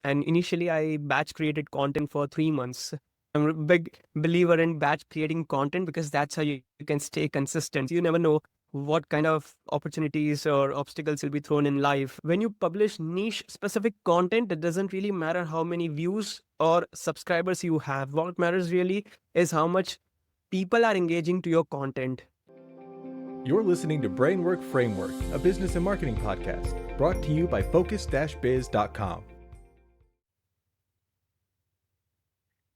And initially, I batch created content for 3 months. I'm a big believer in batch creating content because that's how you can stay consistent. You never know what kind of opportunities or obstacles will be thrown in life. When you publish niche specific content, it doesn't really matter how many views or subscribers you have. What matters really is how much people are engaging to your content. You're listening to Brainwork Framework, a business and marketing podcast, brought to you by focus-biz.com.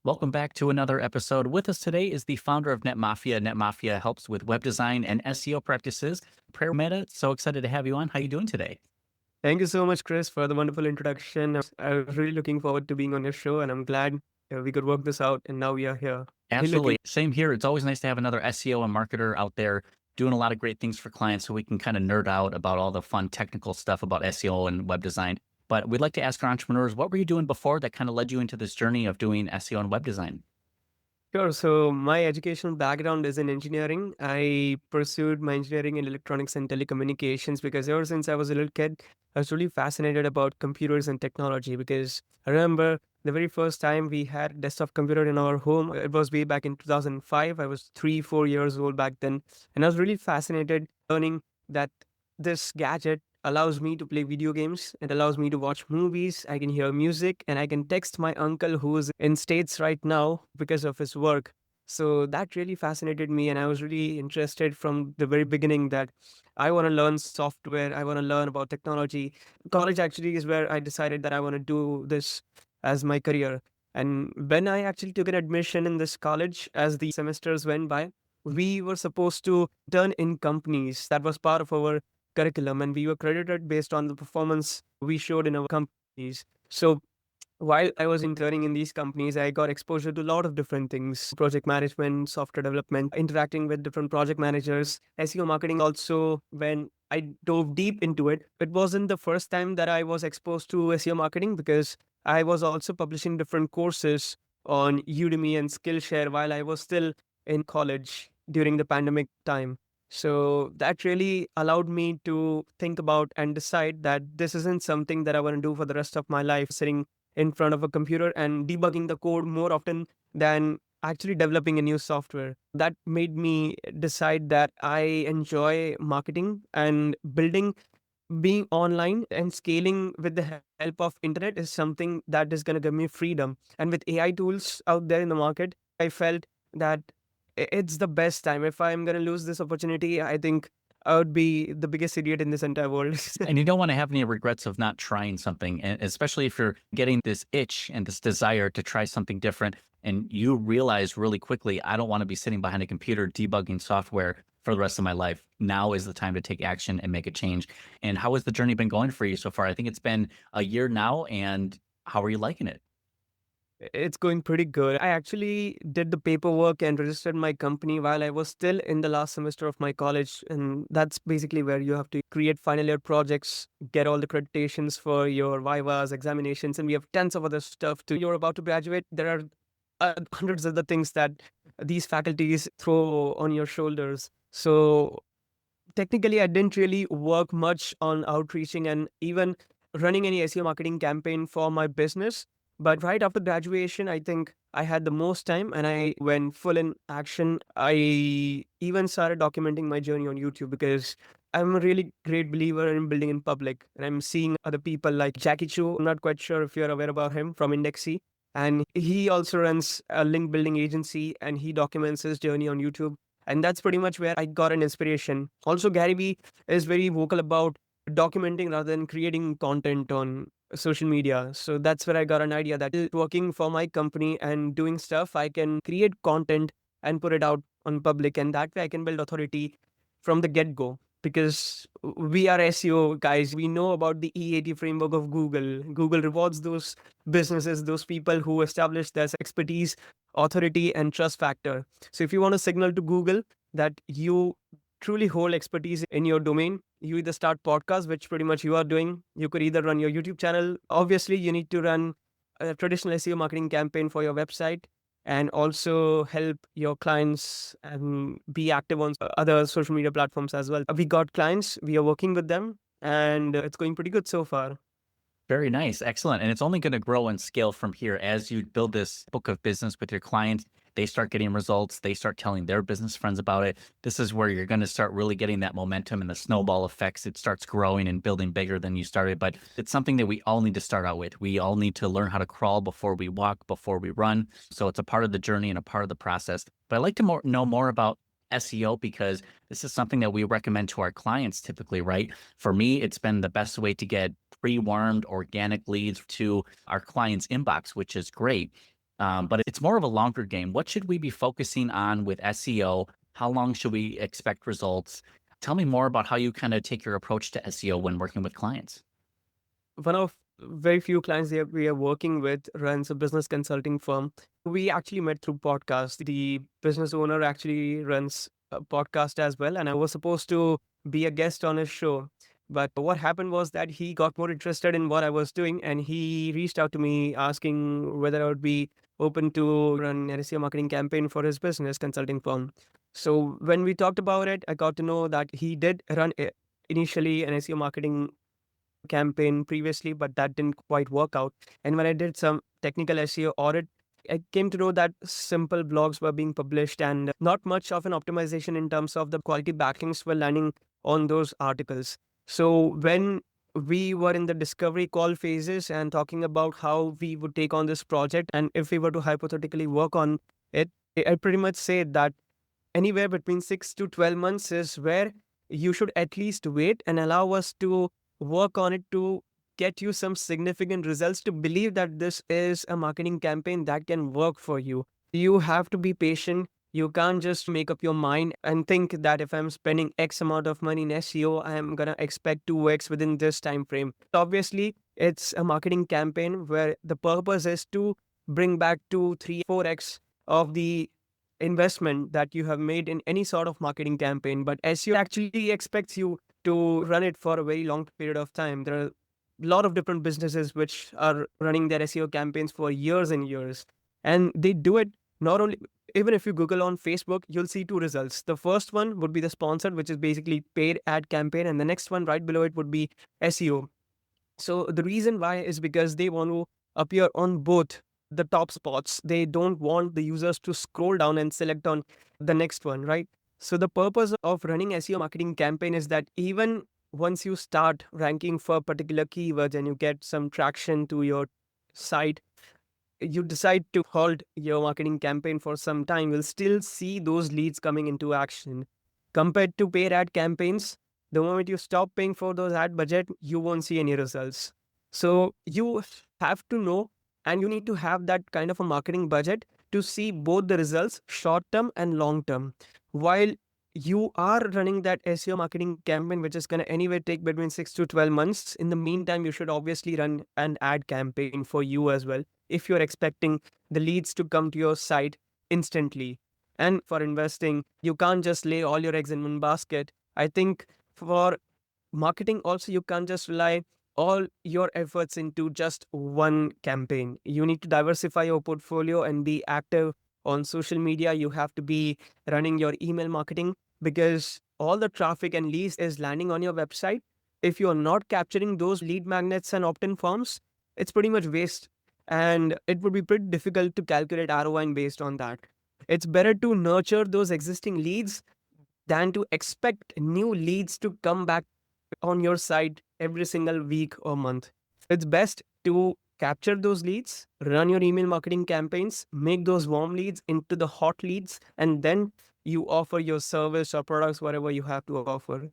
Welcome back to another episode. With us today is the founder of NetMafia. NetMafia helps with web design and SEO practices. Prerak Mehta, so excited to have you on. How are you doing today? Thank you so much, Chris, for the wonderful introduction. I was really looking forward to being on your show, and I'm glad we could work this out. And now we are here. Absolutely. Same here. It's always nice to have another SEO and marketer out there doing a lot of great things for clients so we can kind of nerd out about all the fun technical stuff about SEO and web design. But we'd like to ask our entrepreneurs, what were you doing before that kind of led you into this journey of doing SEO and web design? Sure. So my educational background is in engineering. I pursued my engineering in electronics and telecommunications because ever since I was a little kid, I was really fascinated about computers and technology because I remember the very first time we had a desktop computer in our home. It was way back in 2005. I was 3, 4 years old back then. And I was really fascinated learning that this gadget allows me to play video games. It allows me to watch movies. I can hear music and I can text my uncle who's in States right now because of his work. So that really fascinated me. And I was really interested from the very beginning that I want to learn software. I want to learn about technology. College actually is where I decided that I want to do this as my career. And when I actually took an admission in this college, as the semesters went by, we were supposed to turn in companies. That was part of our curriculum, and we were credited based on the performance we showed in our companies. So while I was interning in these companies, I got exposure to a lot of different things: project management, software development, interacting with different project managers, SEO marketing. Also, when I dove deep into it, it wasn't the first time that I was exposed to SEO marketing because I was also publishing different courses on Udemy and Skillshare while I was still in college during the pandemic time. So that really allowed me to think about and decide that this isn't something that I want to do for the rest of my life, sitting in front of a computer and debugging the code more often than actually developing a new software. That made me decide that I enjoy marketing and building, being online and scaling with the help of internet is something that is going to give me freedom. And with AI tools out there in the market, I felt that it's the best time. If I'm going to lose this opportunity, I think I would be the biggest idiot in this entire world. And you don't want to have any regrets of not trying something, and especially if you're getting this itch and this desire to try something different, and you realize really quickly, I don't want to be sitting behind a computer debugging software for the rest of my life. Now is the time to take action and make a change. And how has the journey been going for you so far? I think it's been a year now, and how are you liking it? It's going pretty good. I actually did the paperwork and registered my company while I was still in the last semester of my college. And that's basically where you have to create final year projects, get all the accreditations for your vivas, examinations, and we have tons of other stuff too. You're about to graduate. There are hundreds of the things that these faculties throw on your shoulders. So technically, I didn't really work much on outreaching and even running any SEO marketing campaign for my business. But right after graduation, I think I had the most time and I went full in action. I even started documenting my journey on YouTube because I'm a really great believer in building in public. And I'm seeing other people like Jackie Chu. I'm not quite sure if you're aware about him from Indexy. And he also runs a link building agency and he documents his journey on YouTube. And that's pretty much where I got an inspiration. Also, Gary Vee is very vocal about documenting rather than creating content on social media. So that's where I got an idea that working for my company and doing stuff, I can create content and put it out on public. And that way I can build authority from the get go. Because we are SEO guys, we know about the E80 framework of Google. Google rewards those businesses, those people who establish their expertise, authority, and trust factor. So if you want to signal to Google that you truly hold expertise in your domain, you either start podcast, which pretty much you are doing. You could either run your YouTube channel. Obviously, you need to run a traditional SEO marketing campaign for your website and also help your clients and be active on other social media platforms as well. We got clients, we are working with them, and it's going pretty good so far. Very nice. Excellent. And it's only going to grow and scale from here as you build this book of business with your clients. They start getting results. They start telling their business friends about it. This is where you're going to start really getting that momentum and the snowball effects. It starts growing and building bigger than you started. But it's something that we all need to start out with. We all need to learn how to crawl before we walk, before we run. So it's a part of the journey and a part of the process. But I'd like to know more about SEO because this is something that we recommend to our clients typically, right? For me, it's been the best way to get pre-warmed organic leads to our clients' inbox, which is great. But it's more of a longer game. What should we be focusing on with SEO? How long should we expect results? Tell me more about how you kind of take your approach to SEO when working with clients. One of very few clients that we are working with runs a business consulting firm. We actually met through podcast. The business owner actually runs a podcast as well, and I was supposed to be a guest on his show. But what happened was that he got more interested in what I was doing, and he reached out to me asking whether I would be open to run an SEO marketing campaign for his business consulting firm. So when we talked about it, I got to know that he did run initially an SEO marketing campaign previously, but that didn't quite work out. And when I did some technical SEO audit, I came to know that simple blogs were being published and not much of an optimization in terms of the quality backlinks were landing on those articles. So when we were in the discovery call phases and talking about how we would take on this project and if we were to hypothetically work on it, I pretty much say that anywhere between 6 to 12 months is where you should at least wait and allow us to work on it to get you some significant results to believe that this is a marketing campaign that can work for you. You have to be patient. You can't just make up your mind and think that if I'm spending X amount of money in SEO, I'm going to expect 2X within this time frame. Obviously, it's a marketing campaign where the purpose is to bring back 2, 3, 4X of the investment that you have made in any sort of marketing campaign. But SEO actually expects you to run it for a very long period of time. There are a lot of different businesses which are running their SEO campaigns for years and years. And they do it not only, even if you Google on Facebook, you'll see two results. The first one would be the sponsored, which is basically paid ad campaign. And the next one right below it would be SEO. So the reason why is because they want to appear on both the top spots. They don't want the users to scroll down and select on the next one, right? So the purpose of running SEO marketing campaign is that even once you start ranking for particular keywords and you get some traction to your site, you decide to hold your marketing campaign for some time, you'll still see those leads coming into action. Compared to paid ad campaigns, the moment you stop paying for those ad budget, you won't see any results. So you have to know and you need to have that kind of a marketing budget to see both the results, short term and long term. While you are running that SEO marketing campaign, which is going to anyway take between 6 to 12 months, in the meantime, you should obviously run an ad campaign for you as well if you're expecting the leads to come to your site instantly. And for investing, you can't just lay all your eggs in one basket. I think for marketing also, you can't just rely all your efforts into just one campaign. You need to diversify your portfolio and be active on social media. You have to be running your email marketing because all the traffic and leads is landing on your website. If you're not capturing those lead magnets and opt-in forms, it's pretty much waste. And it would be pretty difficult to calculate ROI based on that. It's better to nurture those existing leads than to expect new leads to come back on your site every single week or month. It's best to capture those leads, run your email marketing campaigns, make those warm leads into the hot leads, and then you offer your service or products, whatever you have to offer.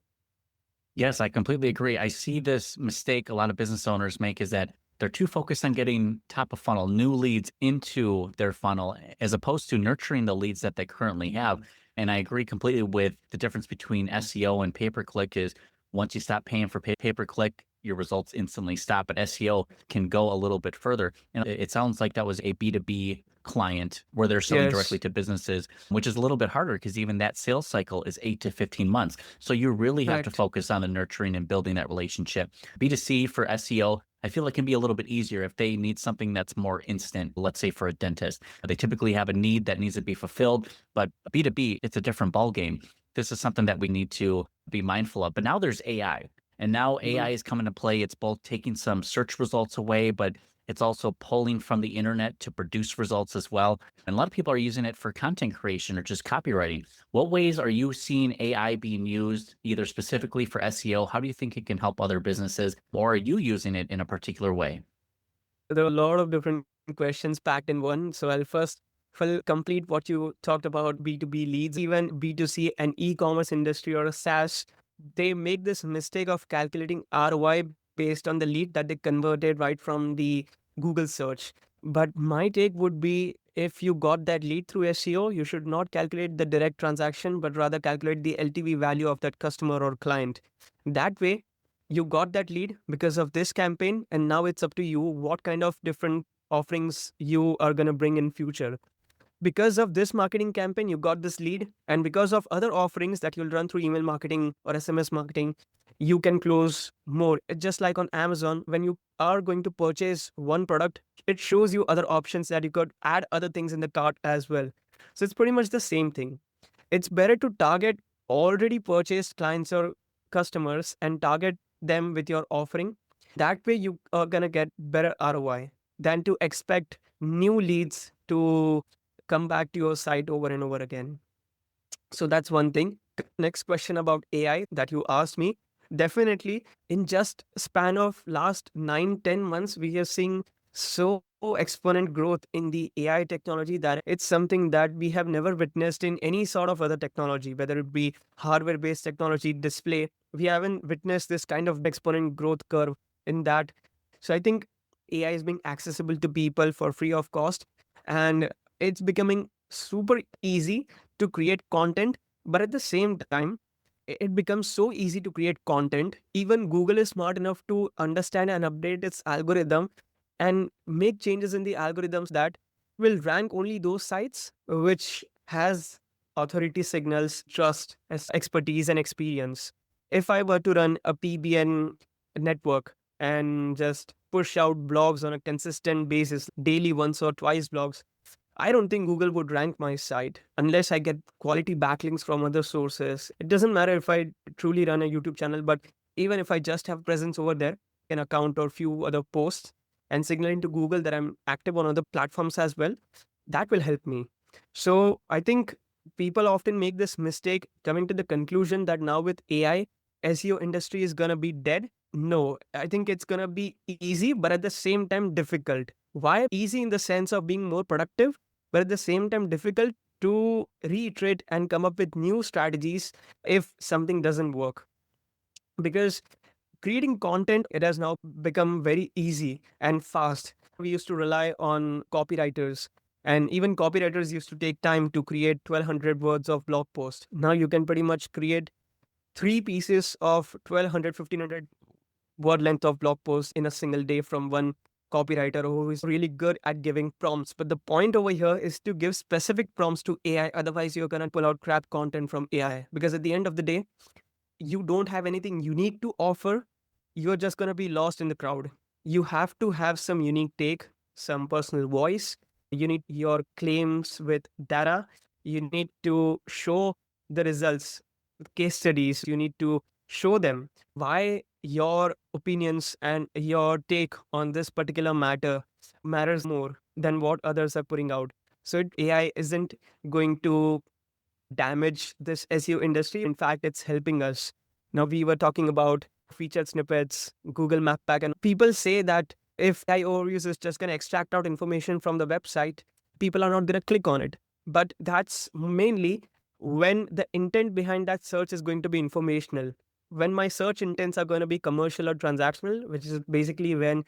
Yes, I completely agree. I see this mistake a lot of business owners make is that they're too focused on getting top of funnel new leads into their funnel as opposed to nurturing the leads that they currently have. And I agree completely with the difference between SEO and pay-per-click is once you stop paying for pay-per-click, your results instantly stop. But SEO can go a little bit further. And it sounds like that was a B2B client where they're selling directly to businesses, which is a little bit harder because even that sales cycle is 8 to 15 months. So you really have to focus on the nurturing and building that relationship. B2C for SEO, I feel it can be a little bit easier if they need something that's more instant. Let's say for a dentist, they typically have a need that needs to be fulfilled, but B2B, it's a different ballgame. This is something that we need to be mindful of. But now there's AI. And now Mhm. AI is coming to play. It's both taking some search results away, but it's also pulling from the internet to produce results as well. And a lot of people are using it for content creation or just copywriting. What ways are you seeing AI being used, either specifically for SEO? How do you think it can help other businesses? Or are you using it in a particular way? There are a lot of different questions packed in one. So I'll first will complete what you talked about B2B leads, even B2C and e-commerce industry or a SaaS. They make this mistake of calculating ROI based on the lead that they converted right from the Google search. But my take would be if you got that lead through SEO, you should not calculate the direct transaction, but rather calculate the LTV value of that customer or client. That way, you got that lead because of this campaign, and now it's up to you what kind of different offerings you are going to bring in future. Because of this marketing campaign, you got this lead, and because of other offerings that you'll run through email marketing or SMS marketing, you can close more. It's just like on Amazon, when you are going to purchase one product, it shows you other options that you could add other things in the cart as well. So it's pretty much the same thing. It's better to target already purchased clients or customers and target them with your offering. That way, you are going to get better ROI than to expect new leads to come back to your site over and over again. So that's one thing. Next question about AI that you asked me. Definitely, in just span of last 9, 10 months, we have seen so exponent growth in the AI technology that it's something that we have never witnessed in any sort of other technology, whether it be hardware-based technology, display. We haven't witnessed this kind of exponent growth curve in that. So I think AI is being accessible to people for free of cost, and it's becoming super easy to create content. But at the same time, it becomes so easy to create content. Even Google is smart enough to understand and update its algorithm and make changes in the algorithms that will rank only those sites which has authority signals, trust, expertise, and experience. If I were to run a PBN network and just push out blogs on a consistent basis, daily once or twice blogs, I don't think Google would rank my site unless I get quality backlinks from other sources. It doesn't matter if I truly run a YouTube channel, but even if I just have presence over there, an account or few other posts, and signaling to Google that I'm active on other platforms as well, that will help me. So I think people often make this mistake coming to the conclusion that now with AI, SEO industry is gonna be dead. No, I think it's gonna be easy, but at the same time difficult. Why? Easy in the sense of being more productive, but at the same time difficult to reiterate and come up with new strategies if something doesn't work. Because creating content, it has now become very easy and fast. We used to rely on copywriters, and even copywriters used to take time to create 1200 words of blog post. Now you can pretty much create three pieces of 1200, 1500 word length of blog posts in a single day from one copywriter who is really good at giving prompts. But the point over here is to give specific prompts to AI. Otherwise, you're going to pull out crap content from AI. Because at the end of the day, you don't have anything unique to offer. You're just going to be lost in the crowd. You have to have some unique take, some personal voice. You need your claims with data. You need to show the results with case studies. You need to show them why your opinions and your take on this particular matter matters more than what others are putting out. So AI isn't going to damage this SEO industry. In fact, it's helping us. Now, we were talking about featured snippets, Google Map Pack, and people say that if AI overviews is just going to extract out information from the website, people are not going to click on it. But that's mainly when the intent behind that search is going to be informational. When my search intents are going to be commercial or transactional, which is basically when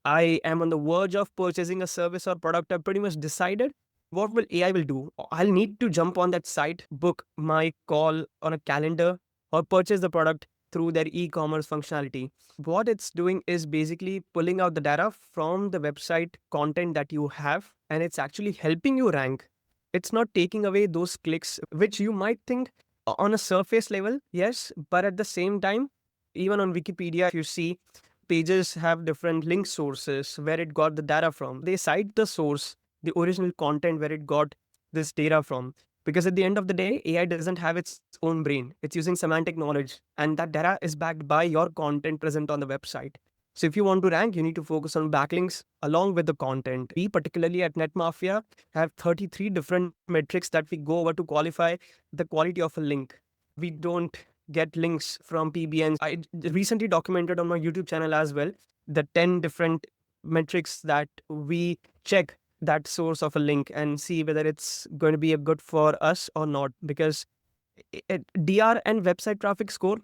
I am on the verge of purchasing a service or product, I've pretty much decided what will AI will do. I'll need to jump on that site, book my call on a calendar, or purchase the product through their e-commerce functionality. What it's doing is basically pulling out the data from the website content that you have, and it's actually helping you rank. It's not taking away those clicks, which you might think on a surface level, yes, but at the same time, even on Wikipedia, if you see pages have different link sources where it got the data from. They cite the source, the original content where it got this data from. Because at the end of the day, AI doesn't have its own brain. It's using semantic knowledge, and that data is backed by your content present on the website. So if you want to rank, you need to focus on backlinks along with the content. We, particularly at NetMafia, have 33 different metrics that we go over to qualify the quality of a link. We don't get links from PBNs. I recently documented on my YouTube channel as well the 10 different metrics that we check that source of a link and see whether it's going to be a good for us or not. Because DR and website traffic score,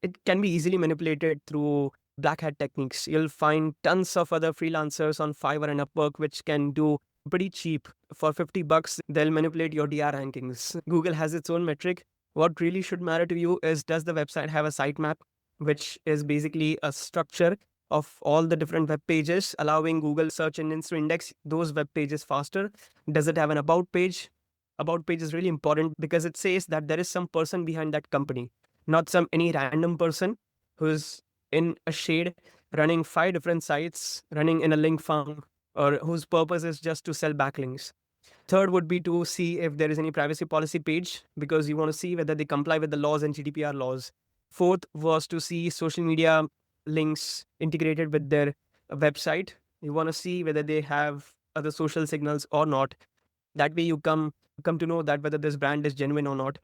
it can be easily manipulated through black hat techniques. You'll find tons of other freelancers on Fiverr and Upwork which can do pretty cheap. For $50, they'll manipulate your DR rankings. Google has its own metric. What really should matter to you is, does the website have a sitemap, which is basically a structure of all the different web pages, allowing Google search engines to index those web pages faster? Does it have an about page? About page is really important because it says that there is some person behind that company, not some any random person who's in a shade running 5 different sites, running in a link farm, or whose purpose is just to sell backlinks. Third would be to see if there is any privacy policy page, because you want to see whether they comply with the laws and GDPR laws. Fourth was to see social media links integrated with their website. You want to see whether they have other social signals or not. That way you come to know that whether this brand is genuine or not.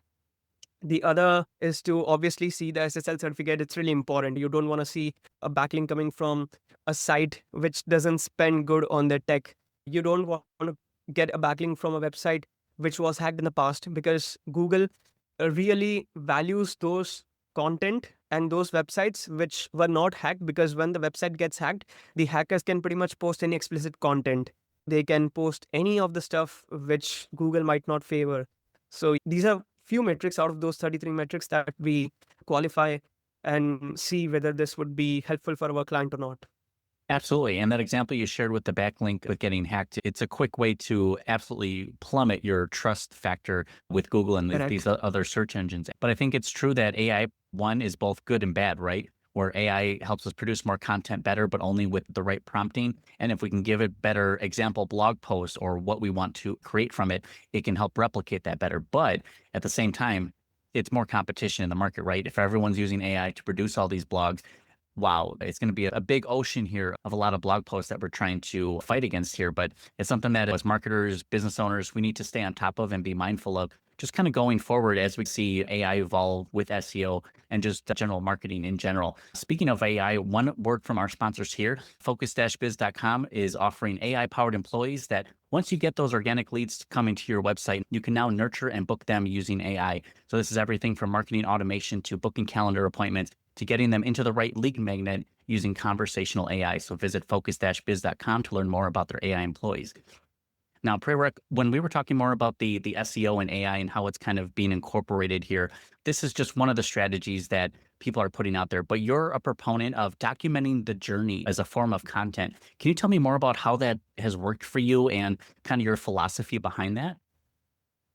The other is to obviously see the SSL certificate. It's really important. You don't want to see a backlink coming from a site which doesn't spend good on their tech. You don't want to get a backlink from a website which was hacked in the past, because Google really values those content and those websites which were not hacked, because when the website gets hacked, the hackers can pretty much post any explicit content. They can post any of the stuff which Google might not favor. So these are few metrics out of those 33 metrics that we qualify and see whether this would be helpful for our client or not. Absolutely. And that example you shared with the backlink with getting hacked, it's a quick way to absolutely plummet your trust factor with Google and Correct. these other search engines. But I think it's true that AI, one, is both good and bad, right? Where AI helps us produce more content better, but only with the right prompting. And if we can give it better example blog posts or what we want to create from it, it can help replicate that better. But at the same time, it's more competition in the market, right? If everyone's using AI to produce all these blogs, wow, it's going to be a big ocean here of a lot of blog posts that we're trying to fight against here. But it's something that as marketers, business owners, we need to stay on top of and be mindful of, just kind of going forward as we see AI evolve with SEO and just general marketing in general. Speaking of AI, one word from our sponsors here, focus-biz.com is offering AI-powered employees that once you get those organic leads coming to your website, you can now nurture and book them using AI. So this is everything from marketing automation to booking calendar appointments to getting them into the right lead magnet using conversational AI. So visit focus-biz.com to learn more about their AI employees. Now, Prerak, when we were talking more about the SEO and AI and how it's kind of being incorporated here, this is just one of the strategies that people are putting out there. But you're a proponent of documenting the journey as a form of content. Can you tell me more about how that has worked for you and kind of your philosophy behind that?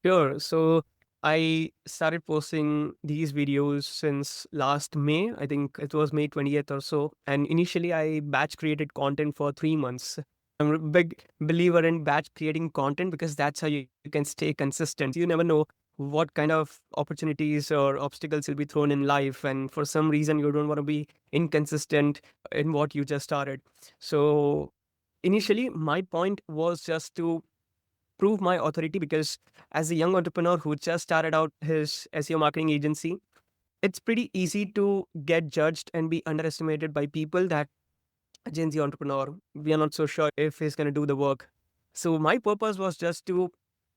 Sure. So I started posting these videos since last May. I think it was May 20th or so. And initially, I batch created content for 3 months. I'm a big believer in batch creating content because that's how you can stay consistent. You never know what kind of opportunities or obstacles will be thrown in life. And for some reason, you don't want to be inconsistent in what you just started. So initially, my point was just to prove my authority, because as a young entrepreneur who just started out his SEO marketing agency, it's pretty easy to get judged and be underestimated by people that a Gen Z entrepreneur, we are not so sure if he's going to do the work. So my purpose was just to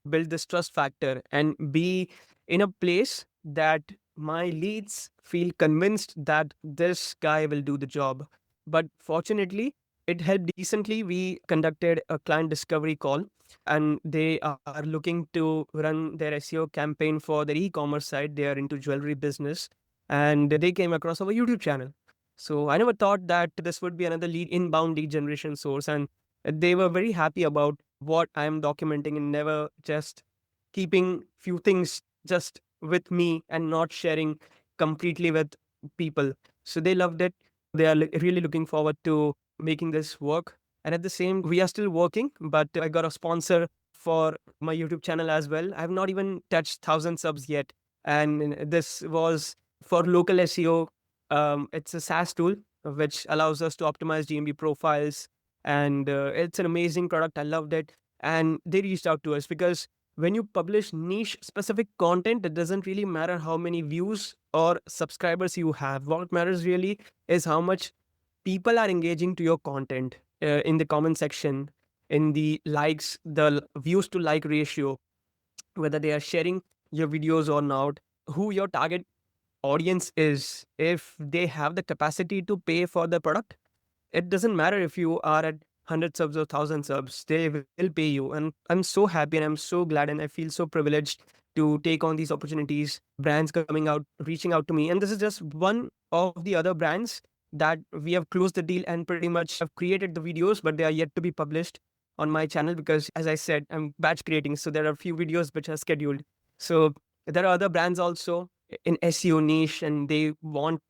build this trust factor and be in a place that my leads feel convinced that this guy will do the job. But fortunately, it helped decently. We conducted a client discovery call, and they are looking to run their SEO campaign for their e-commerce site. They are into jewelry business, and they came across our YouTube channel. So I never thought that this would be another inbound lead generation source, and they were very happy about what I'm documenting and never just keeping few things just with me and not sharing completely with people. So they loved it. They are really looking forward to making this work. And at the same, we are still working, but I got a sponsor for my YouTube channel as well. I have not even touched 1,000 subs yet. And this was for local SEO. It's a SaaS tool which allows us to optimize GMB profiles. And it's an amazing product. I loved it. And they reached out to us because when you publish niche specific content, it doesn't really matter how many views or subscribers you have. What matters really is how much people are engaging to your content in the comment section, in the likes, the views to like ratio, whether they are sharing your videos or not, who your target audience is, if they have the capacity to pay for the product. It doesn't matter if you are at 100 subs or 1,000 subs, they will pay you. And I'm so happy and I'm so glad and I feel so privileged to take on these opportunities, brands coming out, reaching out to me. And this is just one of the other brands that we have closed the deal and pretty much have created the videos, but they are yet to be published on my channel because, as I said, I'm batch creating. So there are a few videos which are scheduled. So there are other brands also in SEO niche and they want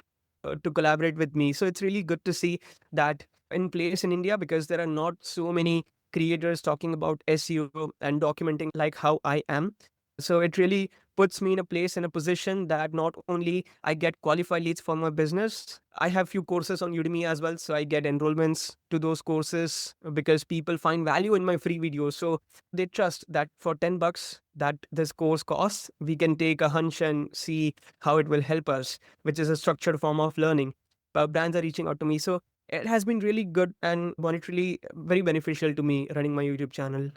to collaborate with me. So it's really good to see that in place in India because there are not so many creators talking about SEO and documenting like how I am. So it really puts me in a place in a position that not only I get qualified leads for my business, I have few courses on Udemy as well. So I get enrollments to those courses because people find value in my free videos. So they trust that for $10 that this course costs, we can take a hunch and see how it will help us, which is a structured form of learning. But brands are reaching out to me. So it has been really good and monetarily very beneficial to me running my YouTube channel.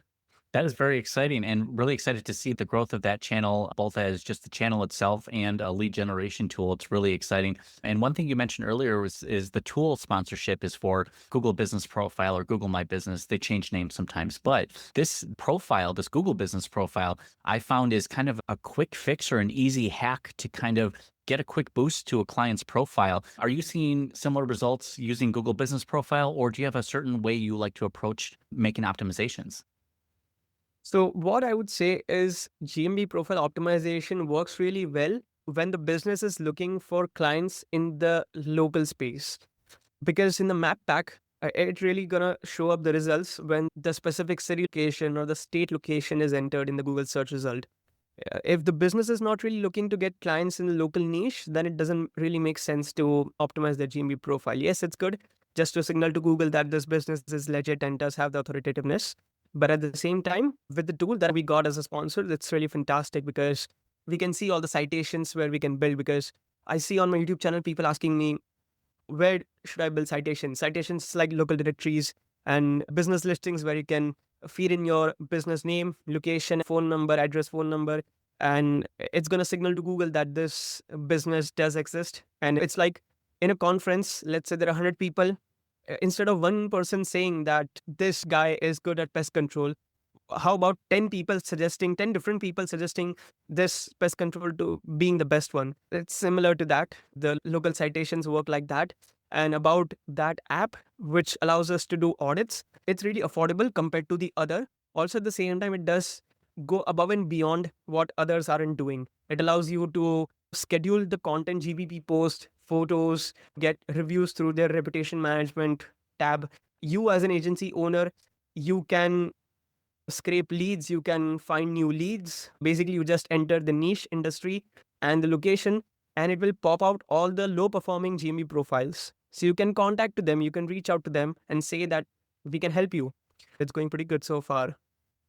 That is very exciting and really excited to see the growth of that channel, both as just the channel itself and a lead generation tool. It's really exciting. And one thing you mentioned earlier is the tool sponsorship is for Google Business Profile or Google My Business. They change names sometimes, but this profile, this Google Business Profile, I found is kind of a quick fix or an easy hack to kind of get a quick boost to a client's profile. Are you seeing similar results using Google Business Profile, or do you have a certain way you like to approach making optimizations? So what I would say is GMB profile optimization works really well when the business is looking for clients in the local space. Because in the map pack, it really gonna show up the results when the specific city location or the state location is entered in the Google search result. If the business is not really looking to get clients in the local niche, then it doesn't really make sense to optimize their GMB profile. Yes, it's good just to signal to Google that this business is legit and does have the authoritativeness. But at the same time, with the tool that we got as a sponsor, it's really fantastic because we can see all the citations where we can build. Because I see on my YouTube channel people asking me, where should I build citations? Citations like local directories and business listings where you can feed in your business name, location, phone number, address, phone number, and it's going to signal to Google that this business does exist. And it's like in a conference, let's say there are 100 people, instead of one person saying that this guy is good at pest control, how about 10 people suggesting 10 different people suggesting this pest control to being the best one? It's similar to that. The local citations work like that. And about that app which allows us to do audits, it's really affordable compared to the other. Also at the same time, it does go above and beyond what others aren't doing. It allows you to schedule the content, GBP post, photos, get reviews through their reputation management tab. You as an agency owner, you can scrape leads, you can find new leads. Basically, you just enter the niche industry and the location, and it will pop out all the low performing GMB profiles. So you can contact to them, you can reach out to them and say that we can help you. It's going pretty good so far.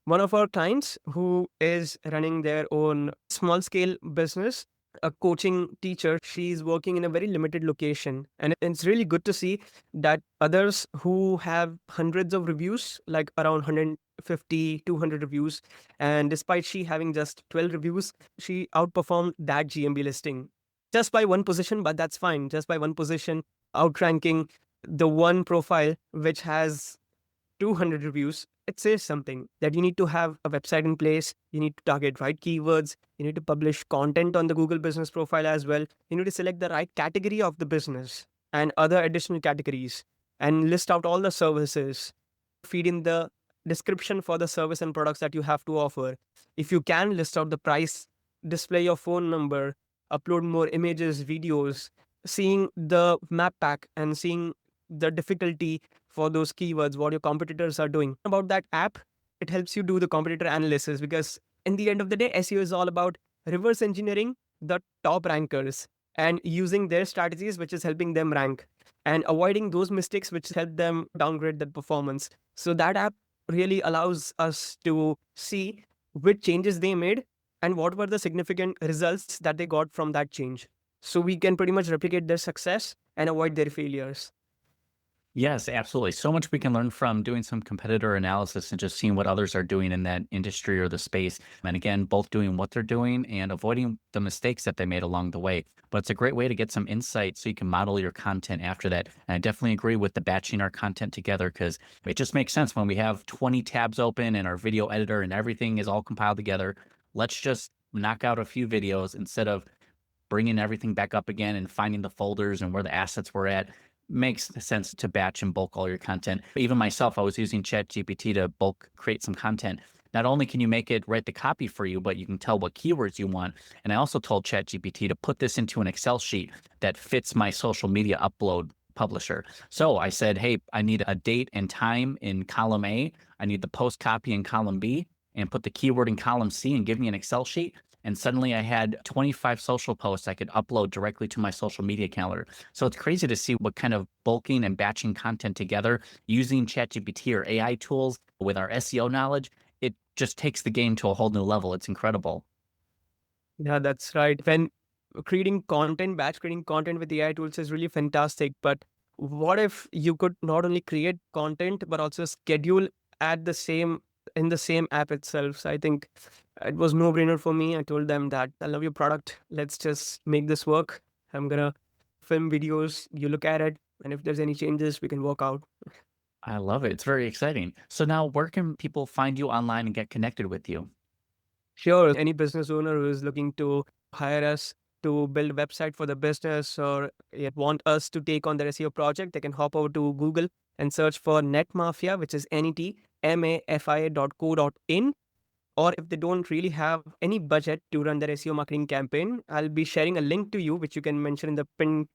One of our clients who is running their own small scale business, a coaching teacher, she's working in a very limited location. And it's really good to see that others who have hundreds of reviews, like around 150, 200 reviews, and despite she having just 12 reviews, she outperformed that GMB listing just by one position, but that's fine. Just by one position, outranking the one profile which has 200 reviews. It says something that you need to have a website in place. You need to target right keywords. You need to publish content on the Google business profile as well. You need to select the right category of the business and other additional categories and list out all the services. Feed in the description for the service and products that you have to offer. If you can, list out the price, display your phone number, upload more images, videos, seeing the map pack and seeing the difficulty for those keywords, what your competitors are doing. About that app, it helps you do the competitor analysis, because in the end of the day, SEO is all about reverse engineering the top rankers and using their strategies, which is helping them rank, and avoiding those mistakes which help them downgrade their performance. So that app really allows us to see which changes they made and what were the significant results that they got from that change. So we can pretty much replicate their success and avoid their failures. Yes, absolutely. So much we can learn from doing some competitor analysis and just seeing what others are doing in that industry or the space. And again, both doing what they're doing and avoiding the mistakes that they made along the way. But it's a great way to get some insight so you can model your content after that. And I definitely agree with the batching our content together, because it just makes sense when we have 20 tabs open and our video editor and everything is all compiled together. Let's just knock out a few videos instead of bringing everything back up again and finding the folders and where the assets were at. Makes sense to batch and bulk all your content. Even myself, I was using ChatGPT to bulk create some content. Not only can you make it write the copy for you, but you can tell what keywords you want. And I also told ChatGPT to put this into an Excel sheet that fits my social media upload publisher. So I said, hey, I need a date and time in column A. I need the post copy in column B, and put the keyword in column C and give me an Excel sheet. And suddenly I had 25 social posts I could upload directly to my social media calendar. So it's crazy to see what kind of bulking and batching content together using ChatGPT or AI tools with our SEO knowledge. It just takes the game to a whole new level. It's incredible. Yeah, that's right. When creating content, batch creating content with AI tools is really fantastic. But what if you could not only create content but also schedule at the same in the same app itself? So I think it was no brainer for me. I told them that I love your product. Let's just make this work. I'm gonna film videos. You look at it, and if there's any changes, we can work out. I love it. It's very exciting. So now where can people find you online and get connected with you? Sure, any business owner who is looking to hire us to build a website for the business, or want us to take on their SEO project, they can hop over to Google and search for Net Mafia, which is netmafia.co.in. Or if they don't really have any budget to run their SEO marketing campaign, I'll be sharing a link to you, which you can mention in the pinned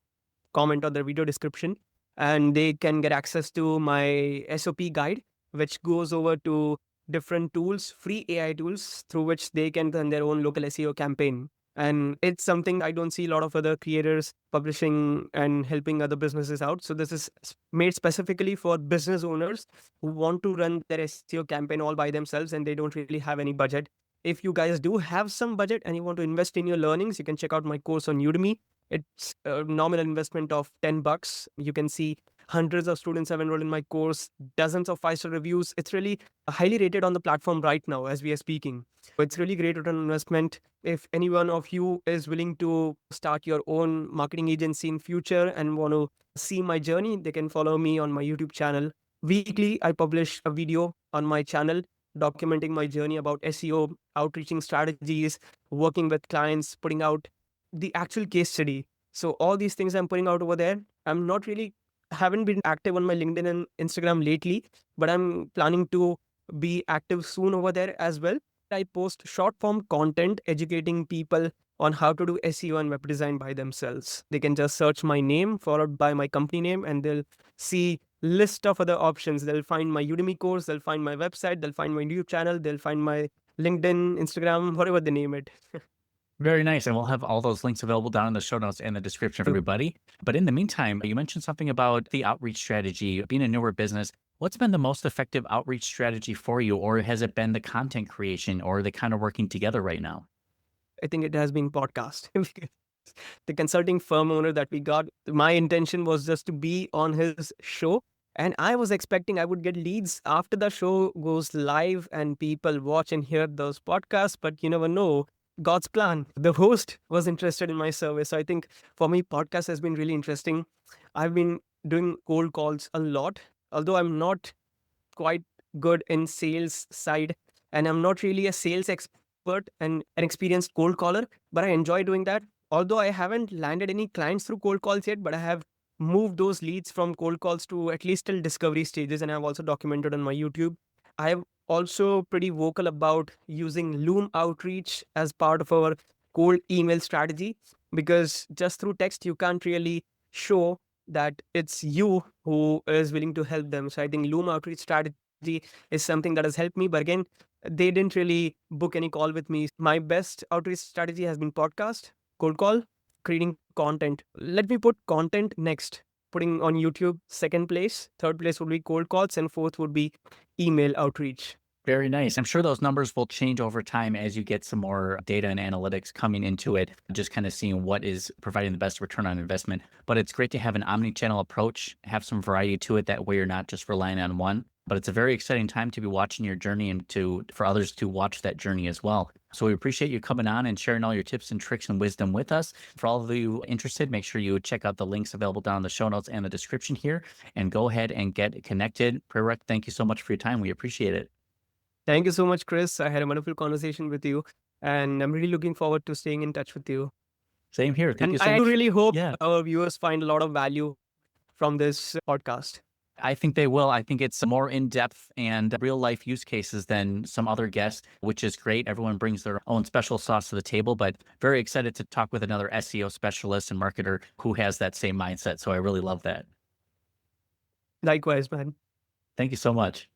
comment or the video description, and they can get access to my SOP guide, which goes over to different tools, free AI tools through which they can run their own local SEO campaign. And it's something I don't see a lot of other creators publishing and helping other businesses out. So this is made specifically for business owners who want to run their SEO campaign all by themselves and they don't really have any budget. If you guys do have some budget and you want to invest in your learnings, you can check out my course on Udemy. It's a nominal investment of $10. You can see hundreds of students have enrolled in my course, dozens of 5-star reviews. It's really highly rated on the platform right now as we are speaking. It's really great return on investment. If any one of you is willing to start your own marketing agency in future and want to see my journey, they can follow me on my YouTube channel. Weekly, I publish a video on my channel documenting my journey about SEO, outreaching strategies, working with clients, putting out the actual case study. So all these things I'm putting out over there. I'm not really haven't been active on my LinkedIn and Instagram lately, but I'm planning to be active soon over there as well. I post short form content educating people on how to do SEO and web design by themselves. They can just search my name followed by my company name and they'll see list of other options. They'll find my Udemy course, they'll find my website, they'll find my YouTube channel, they'll find my LinkedIn, Instagram, whatever they name it. Very nice. And we'll have all those links available down in the show notes and the description for everybody. But in the meantime, you mentioned something about the outreach strategy, being a newer business. What's been the most effective outreach strategy for you? Or has it been the content creation, or are they kind of working together right now? I think it has been podcast. The consulting firm owner that we got, my intention was just to be on his show. And I was expecting I would get leads after the show goes live and people watch and hear those podcasts. But you never know. God's plan. The host was interested in my service. So I think for me, podcast has been really interesting. I've been doing cold calls a lot, although I'm not quite good in sales side and I'm not really a sales expert and an experienced cold caller, but I enjoy doing that. Although I haven't landed any clients through cold calls yet, but I have moved those leads from cold calls to at least till discovery stages, and I've also documented on my YouTube. I've also pretty vocal about using Loom outreach as part of our cold email strategy, because just through text you can't really show that it's you who is willing to help them. So I think Loom outreach strategy is something that has helped me. But again, they didn't really book any call with me. My best outreach strategy has been podcast, cold call, creating content. Let me put content next. Putting on YouTube, second place. Third place would be cold calls, and fourth would be email outreach. Very nice. I'm sure those numbers will change over time as you get some more data and analytics coming into it, just kind of seeing what is providing the best return on investment. But it's great to have an omni-channel approach, have some variety to it. That way you're not just relying on one. But it's a very exciting time to be watching your journey and for others to watch that journey as well. So we appreciate you coming on and sharing all your tips and tricks and wisdom with us. For all of you interested, make sure you check out the links available down in the show notes and the description here, and go ahead and get connected. Prerak, thank you so much for your time. We appreciate it. Thank you so much, Chris. I had a wonderful conversation with you, and I'm really looking forward to staying in touch with you. Same here. Thank you And so I much. really hope Yeah. our viewers find a lot of value from this podcast. I think they will. I think it's more in-depth and real-life use cases than some other guests, which is great. Everyone brings their own special sauce to the table, but very excited to talk with another SEO specialist and marketer who has that same mindset. So I really love that. Likewise, man. Thank you so much.